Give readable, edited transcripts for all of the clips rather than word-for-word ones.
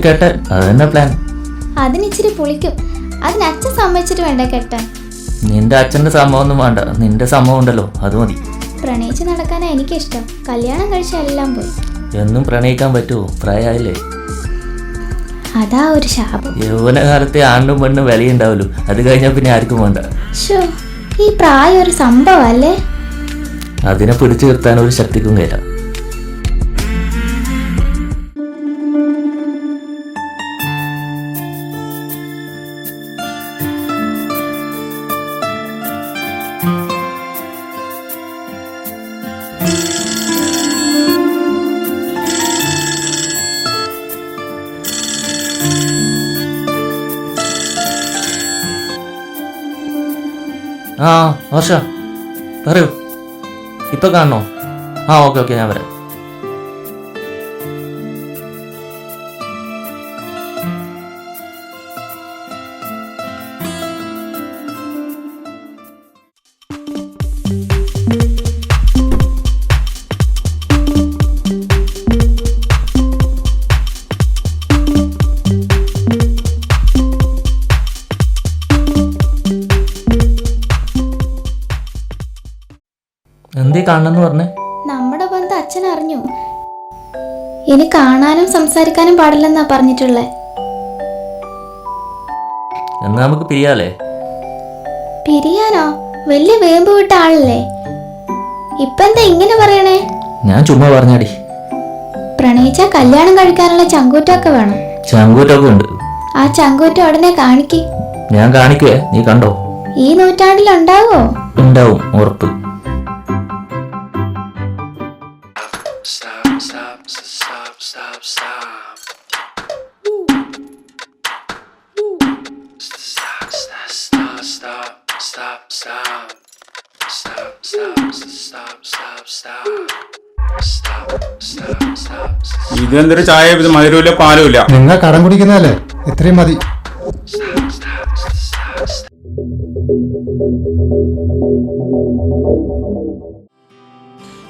കെട്ടാൻ അത് തന്നെ പ്ലാൻ. അതിനിച്ചിരി പുളിക്കും. അതിന് അച്ഛൻ സമ്മതിച്ചിട്ട് വേണ്ട കെട്ടാൻ. നിന്റെ അച്ഛന്റെ സംഭവമൊന്നും വേണ്ട, നിന്റെ സംഭവം ഉണ്ടല്ലോ അത് മതി. പ്രണയിച്ച് നടക്കാനാ എനിക്കിഷ്ടം. കല്യാണം കഴിച്ച എല്ലാം പോയി. എന്നും പ്രണയിക്കാൻ പറ്റുമോ? പ്രായമായില്ലേ? അതാ ഒരു ശാപം. യൗവനകാലത്തെ ആണ്ടും പെണ്ണും വിലയുണ്ടാവല്ലോ, അത് കഴിഞ്ഞാൽ പിന്നെ ആർക്കും വേണ്ട. ഈ പ്രായം ഒരു സംഭവം അല്ലേ? അതിനെ പിടിച്ചു നിർത്താൻ ഒരു ശക്തിക്കും കഴിയില്ല. ആ വർഷ പറയൂ, ഇപ്പൊ കാണണോ? ആ ഓക്കെ ഞാൻ വരാം. എന്തേ കാണണമെന്ന് പറഞ്ഞേ? നമ്മുടെ ബന്ധം അച്ഛൻ അറിഞ്ഞു. ഇനി കാണാനും സംസാരിക്കാനും പാടില്ലെന്നാ പറഞ്ഞിട്ടുള്ളേ. എന്നാ നമുക്ക് പിരിയാലേ? പിരിയാനോ? വലിയ വേമ്പ് വിട്ട ആളല്ലേ. ഇപ്പൊ എന്താ ഇങ്ങനെ പറയണേ? ഞാൻ ചുമ്മാ പറഞ്ഞാടി. പ്രണയിച്ചാ കല്യാണം കഴിക്കാനുള്ള ചങ്കൂറ്റൊക്കെ വേണം. ചങ്കൂറ്റൊക്കെ ഉണ്ട്. ആ ചങ്കൂറ്റ ഉടനെ കാണിക്ക്. ഞാൻ കാണിക്കുവേ, നീ കണ്ടോ? ഈ നൂറ്റാണ്ടിൽ ഉണ്ടാവോ? ഉണ്ടാവും, ഉറപ്പ്. ഇതെന്തൊരു ചായ, ഇത് മധുരമില്ല പാലുമില്ല. നിങ്ങൾ കടം കുടിക്കുന്നതല്ലേ, ഇത്രയും മതി.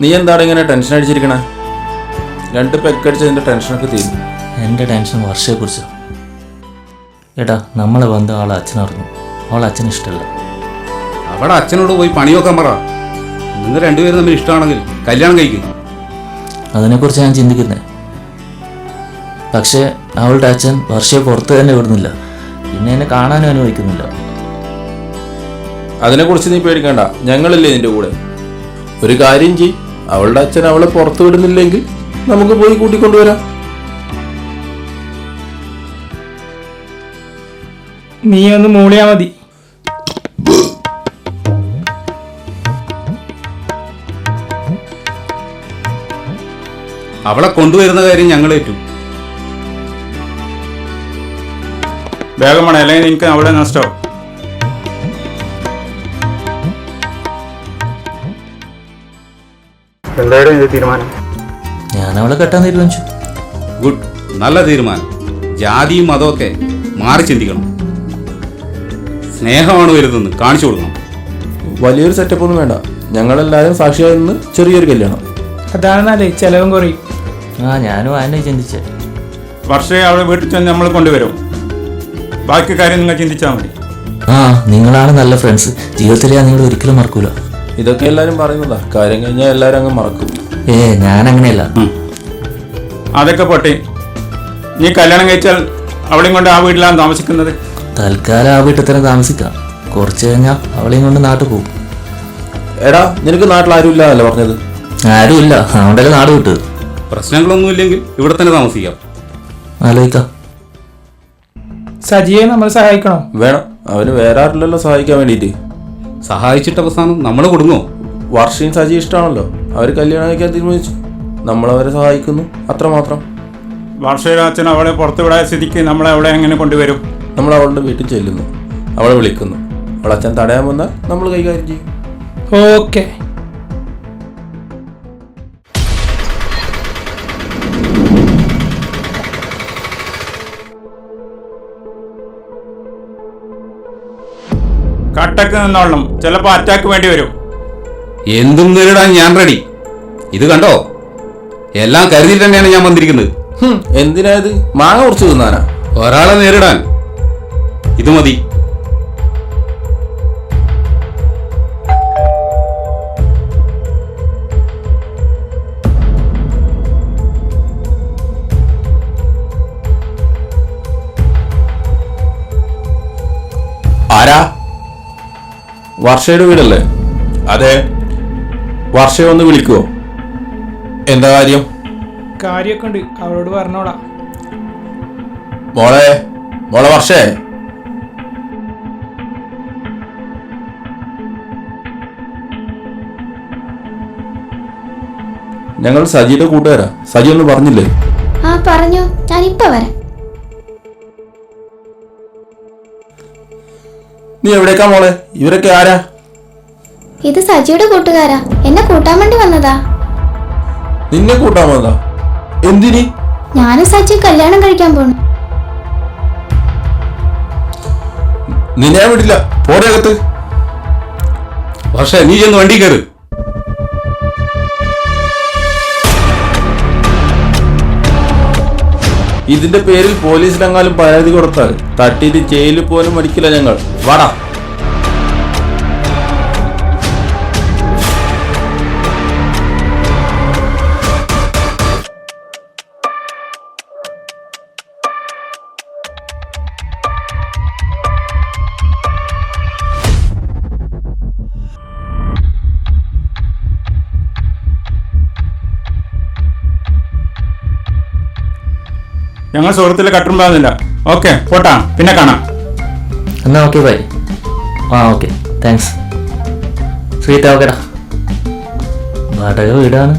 നീ എന്താണ് ഇങ്ങനെ ടെൻഷൻ അടിച്ചിരിക്കണേ? 2 പെക്കടിച്ചതിന്റെ ടെൻഷനൊക്കെ തീരും. എൻ്റെ ടെൻഷൻ വർഷയെക്കുറിച്ച്. എടാ, നമ്മളെ ബന്ധം അവളെ അച്ഛനറിഞ്ഞു. അവളെ അച്ഛന് ഇഷ്ടമല്ല. അവിടെ അച്ഛനോട് പോയി പണി നോക്കാൻ പറ. നിങ്ങൾ രണ്ടുപേരും തമ്മിൽ ഇഷ്ടമാണെങ്കിൽ കല്യാണം കഴിക്കും. അതിനെക്കുറിച്ച് ഞാൻ ചിന്തിക്കുന്നത്. പക്ഷേ അവളുടെ അച്ഛൻ വർഷയെ പുറത്ത് തന്നെ വിടുന്നില്ല, പിന്നെ എന്നെ കാണാനും അനുവദിക്കുന്നില്ല. അതിനെക്കുറിച്ച് നീ പേടിക്കണ്ട, ഞങ്ങളില്ലേ നിന്റെ കൂടെ. ഒരു കാര്യം ചെയ്, അവളുടെ അച്ഛൻ അവളെ പുറത്തു വിടുന്നില്ലെങ്കിൽ നമുക്ക് പോയി കൂട്ടിക്കൊണ്ടുവരാം. നീ ഒന്ന് മൂളിയാ മതി. അവളെ കൊണ്ടുവരുന്ന കാര്യം ഞങ്ങൾ ഏറ്റു. വേഗം വേണം, അല്ലെങ്കിൽ എനിക്ക് അവിടെ നഷ്ടമാവും. എന്തായാലും തീരുമാനം? ഞാൻ അവളെ കെട്ടാൻ തീരുമാനിച്ചു. ഗുഡ്, നല്ല തീരുമാനം. ജാതിയും മതമൊക്കെ മാറി ചിന്തിക്കണം. സ്നേഹമാണ് വരുന്നത്, കാണിച്ചു കൊടുക്കണം. വലിയൊരു സെറ്റപ്പ് ഒന്നും വേണ്ട, ഞങ്ങളെല്ലാവരും സാക്ഷിയായി നിന്ന് ചെറിയൊരു കല്യാണം. അതാണ് നല്ലേ, ചെലവും കുറയും. ഞാനും അതിനെ ചിന്തിച്ചേ. വർഷയെ അവളെ വീട്ടിൽ ചെന്ന് നമ്മൾ കൊണ്ടുവരും. ബാക്കി കാര്യം നിങ്ങൾ ചിന്തിച്ചാൽ മതി. നിങ്ങളാണ് നല്ല ഫ്രണ്ട്സ്. ജീവിതത്തിൽ ഞാൻ നിങ്ങൾ ഒരിക്കലും മറക്കൂല. ഇതൊക്കെ എല്ലാരും പറയുന്നതാ, കാര്യം കഴിഞ്ഞാൽ എല്ലാരും അങ്ങ് മറക്കും. ഞാൻ അങ്ങനെയല്ല. അതൊക്കെ പോട്ടെ, നീ കല്യാണം കഴിച്ചാൽ അവളെയും കൊണ്ട് ആ വീട്ടിലാണ് താമസിക്കുന്നത്. തൽക്കാലം ആ വീട്ടിൽ തന്നെ താമസിക്കാം. കുറച്ച് കഴിഞ്ഞാൽ അവളെയും കൊണ്ട് നാട്ടിൽ പോകും. എടാ, നിനക്ക് നാട്ടിൽ ആരും ഇല്ലാതല്ലേ പറഞ്ഞത്? ആരുമില്ല, അതുകൊണ്ടല്ലേ നാട് വിട്ടത്. പ്രശ്നങ്ങളൊന്നും ഇല്ലെങ്കിൽ ഇവിടെ തന്നെ താമസിക്കാം. ആലോചിക്കാം. സജിയെ നമ്മൾ സഹായിക്കണം. വേണം, അവന് വേറെ ആരില്ലല്ലോ സഹായിക്കാൻ വേണ്ടിയിട്ട്. സഹായിച്ചിട്ട് അവസാനം നമ്മൾ കൊടുങ്ങോ? വർഷയും സജി ഇഷ്ടമാണല്ലോ, അവർ കല്യാണം കഴിക്കാൻ തീരുമാനിച്ചു. നമ്മളവരെ സഹായിക്കുന്നു, അത്രമാത്രം. വർഷയുടെ അച്ഛൻ അവളെ പുറത്തു വിടാൻ സ്ഥിതിക്ക് നമ്മളെ അവളെ എങ്ങനെ കൊണ്ടുവരും? നമ്മൾ അവളുടെ വീട്ടിൽ ചെല്ലുന്നു, അവളെ വിളിക്കുന്നു. അവളെ അച്ഛൻ തടയാൻ വന്നാൽ നമ്മൾ കൈകാര്യം ചെയ്യും. ഓക്കെ. കട്ടക്ക് നിന്നോളണം, ചിലപ്പോൾ അറ്റാക്ക് വേണ്ടി വരും. എന്തും നേരിടാൻ ഞാൻ റെഡി. ഇത് കണ്ടോ, എല്ലാം കരുതിയിട്ട് തന്നെയാണ് ഞാൻ വന്നിരിക്കുന്നത്. എന്തിനാ ഇത്? മാങ്ങ കുറച്ച് തിന്നാനാ? ഒരാളെ നേരിടാൻ ഇത് മതി. ആരാ? വർഷയുടെ വീടല്ലേ? അതെ. വർഷയെ ഒന്ന് വിളിക്കുവോ? എന്താ കാര്യം? കാര്യമൊക്കെ ഉണ്ട്, അവളോട് പറഞ്ഞോളാം. മോളെ മോളെ വർഷേ, ഞങ്ങൾ സജിയുടെ കൂട്ടുകാരാ. സജി ഒന്ന് പറഞ്ഞില്ലേ? ആ പറഞ്ഞു, ഞാനിപ്പോ വരാം. നീ എവിടേക്കാ മോളെ? ഇവരൊക്കെ ആരാ? ഇത് സജിയുടെ കൂട്ടുകാരാ, എന്നെ കൂട്ടാൻ വേണ്ടി വന്നതാ. നിന്നെ കൂട്ടാൻ വന്നതാ? എന്തിനി? ഞാനും സജി കല്യാണം കഴിക്കാൻ പോണു. നിന്നെ ഞാൻ വിടില്ല. പോടെ അകത്ത്. പക്ഷേ നീ ചെന്ന് വണ്ടി കയറ്. ഇതിന്റെ പേരിൽ പോലീസിനെങ്ങാനും പരാതി കൊടുത്താൽ തട്ടിയിട്ട് ജയിലിൽ പോലും മടിക്കില്ല ഞങ്ങൾ. വാടാ. ഞങ്ങൾ സുഹൃത്തിലെ കട്ടുണ്ടാകുന്നില്ല. ഓക്കെ, പോട്ടാ, പിന്നെ കാണാം. എന്നാ ഓക്കെ ബൈ. ആ ഓക്കെ, താങ്ക്സ്. സ്വീറ്റ് ഓക്കെടാ. വാടക വീടാണ്,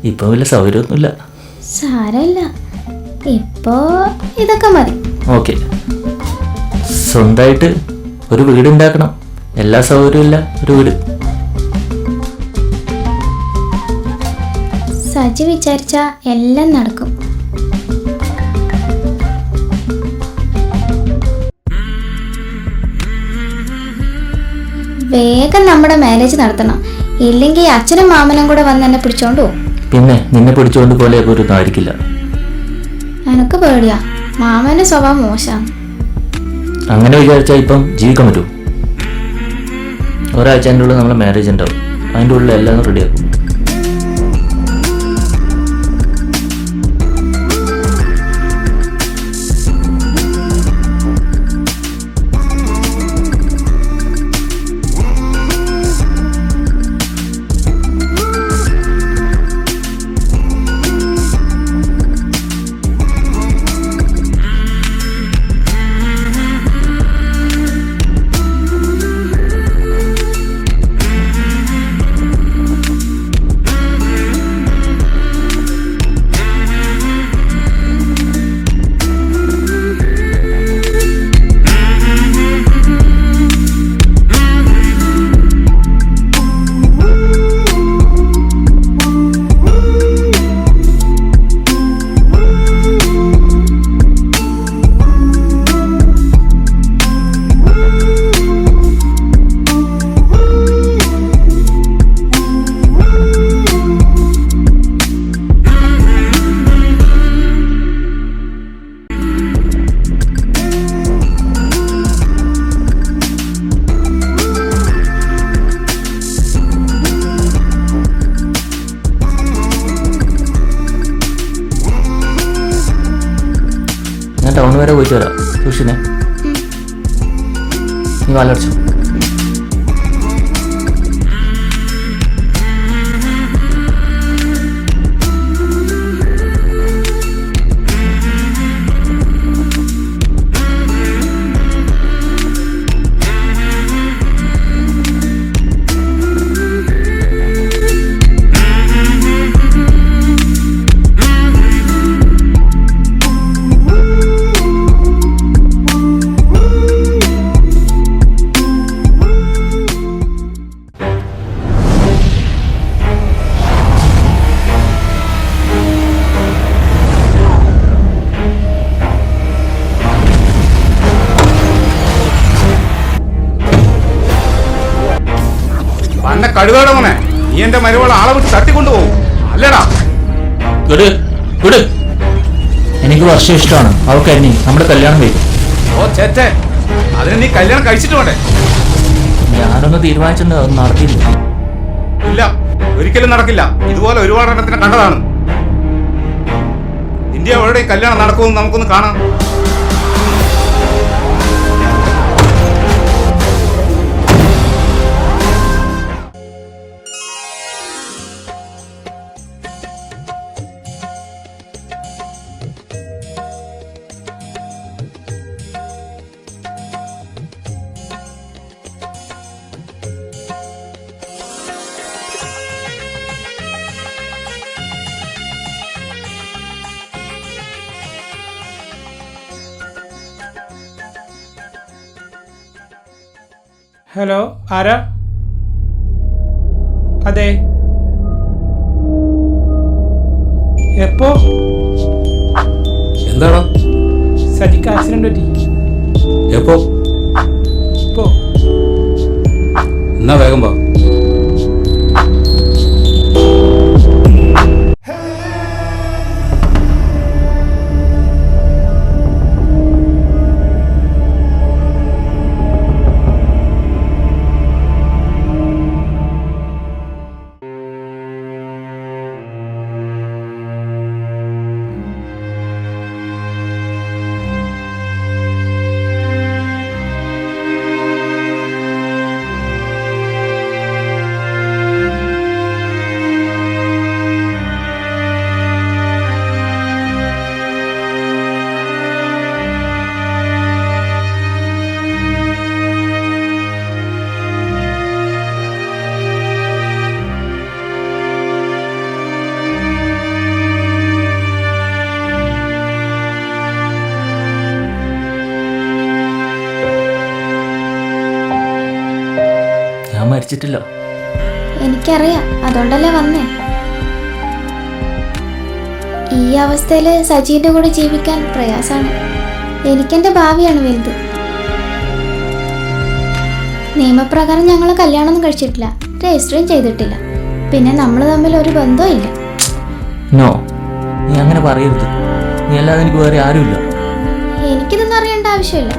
ഇപ്പം വലിയ സൗകര്യമൊന്നുമില്ല. സാരമില്ല, ഇപ്പോ ഇതൊക്കെ മതി. ഓക്കെ, സ്വന്തമായിട്ട് ഒരു വീട് ഉണ്ടാക്കണം. എല്ലാ സൗകര്യവും ഇല്ല ഒരു വീട്. സജി വിചാരിച്ച എല്ലാം നടക്കും. വേഗം നമ്മുടെ മാരേജ് നടത്തണം, ഇല്ലെങ്കിൽ അച്ഛനും മാമനും കൂടെ വന്ന് എന്നെ പിടിച്ചോണ്ട് പോകും. പിന്നെ നിന്നെ പിടിച്ചുകൊണ്ട് പോലെ ഒരു ആയിരിക്കില്ല. എനക്ക് പേടിയാ, മാമന്റെ സ്വഭാവം മോശമാണ്. അങ്ങനെ വിചാരിച്ചാൽ ഇപ്പം ജീവിക്കാൻ പറ്റുമോ? ഒരാഴ്ചൻ്റെ ഉള്ളിൽ നമ്മളെ മാരേജ് ഉണ്ടാവും. അതിൻ്റെ ഉള്ളിൽ എല്ലാം റെഡിയാക്കും. ടൗൺ വരെ പോയിട്ട് വരാം. സൂക്ഷിനെ, നീ വാലടിച്ചു. അന്നെ കഴുകാടെ മോനെ, നീ എന്റെ മരുവളെ ആളെ വിട്ട് തട്ടിക്കൊണ്ടുപോകും അല്ലേടാ? വിട് വിട്. എനിക്ക് വർഷം ഇഷ്ടമാണ്. അവൾക്ക് എന്നെ നമ്മുടെ കല്യാണം കഴിക്കും. ഓ ചേച്ചേ, അതിന് നീ കല്യാണം കഴിച്ചിട്ട് വേണ്ടേ? ഞാനൊന്ന് തീരുമാനിച്ചിട്ടുണ്ട്, അത് നടത്തിയില്ല. ഇല്ല, ഒരിക്കലും നടക്കില്ല. ഇതുപോലെ ഒരുപാട് എണ്ണത്തിനെ കണ്ടതാണ്. ഇന്ത്യ അവളുടെ ഈ കല്യാണം നടക്കുമെന്ന് നമുക്കൊന്ന് കാണാം. ഹലോ, ആരാ? അതെ, എപ്പോ? എന്താടാ? സജിക്ക് ആക്സിഡന്റ് പറ്റി. എപ്പോ? ഇപ്പോ. എന്നാ വേഗം വാ. ഞാൻ മരിച്ചിട്ടില്ല. എനിക്കറിയാം, അതുകൊണ്ടല്ലേ വന്നേ. ഈ അവസ്ഥയിൽ സജീൻ്റെ കൂടെ ജീവിക്കാൻ പ്രയാസമാണ്. എനിക്കെൻ്റെ ഭാവിയാണ് വലുത്. നിയമപ്രകാരം ഞങ്ങൾ കല്യാണമൊന്നും കഴിച്ചിട്ടില്ല, രജിസ്റ്ററും ചെയ്തിട്ടില്ല. പിന്നെ നമ്മൾ തമ്മിൽ ഒരു ബന്ധവും ഇല്ല. നോ, നീ അങ്ങനെ പറയരുത്. നീ അല്ലാതെ എനിക്ക് വേറെ ആരുമില്ല. എനിക്കിതൊന്നും അറിയേണ്ട ആവശ്യമില്ല.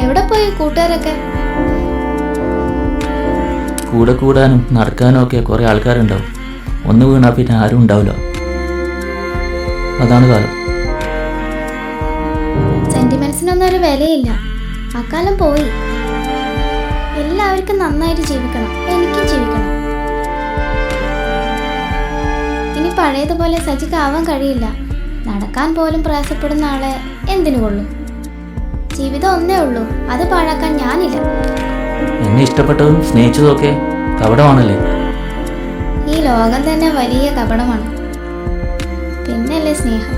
എവിടെ പോയി കൂട്ടുകാരൊക്കെ? കൂടെ കൂടാനും നടക്കാനും ഒക്കെ കുറേ ആൾക്കാരുണ്ടാവും. ഒന്ന് വീണാൽ പിന്നെ ആരും ഉണ്ടാവില്ല. അതാണ് കാലം. സെന്റിമെന്റ്സിനൊന്നും ഒരു വിലയില്ല. ആ കാലം പോയി. എല്ലാവർക്കും നന്നായിട്ട് ജീവിക്കണം, എനിക്കും ജീവിക്കണം. ഇനി പഴയതുപോലെ സജിക്കാവാൻ കഴിയില്ല. നടക്കാൻ പോലും പ്രയാസപ്പെടുന്ന ആളെ എന്തിനു കൊള്ളും? ജീവിതം ഒന്നേ ഉള്ളൂ, അത് പാഴാക്കാൻ ഞാനില്ല. എന്നെ ഇഷ്ടപ്പെട്ടതും സ്നേഹിച്ചതും ഒക്കെ കപടമാണല്ലേ? ഈ ലോകം തന്നെ വലിയ കപടമാണ്. പിന്നല്ലേ സ്നേഹം.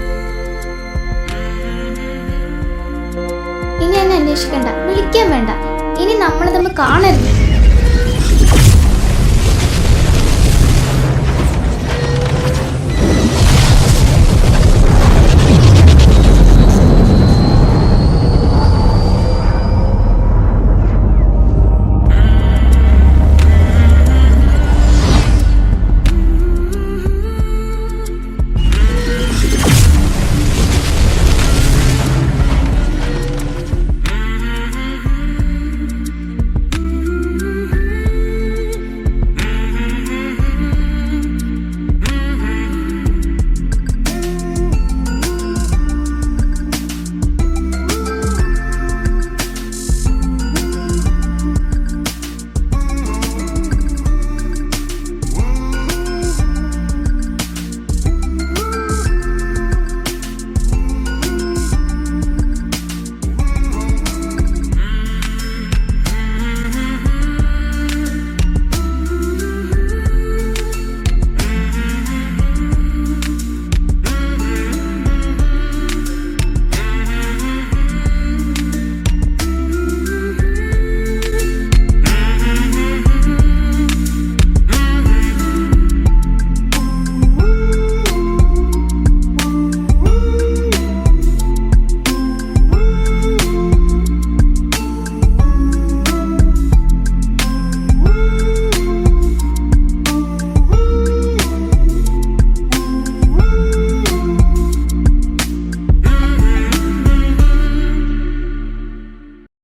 ഇനി എന്നെ അന്വേഷിക്കണ്ട, വിളിക്കാൻ വേണ്ട. ഇനി നമ്മൾ തമ്മിൽ കാണരുത്.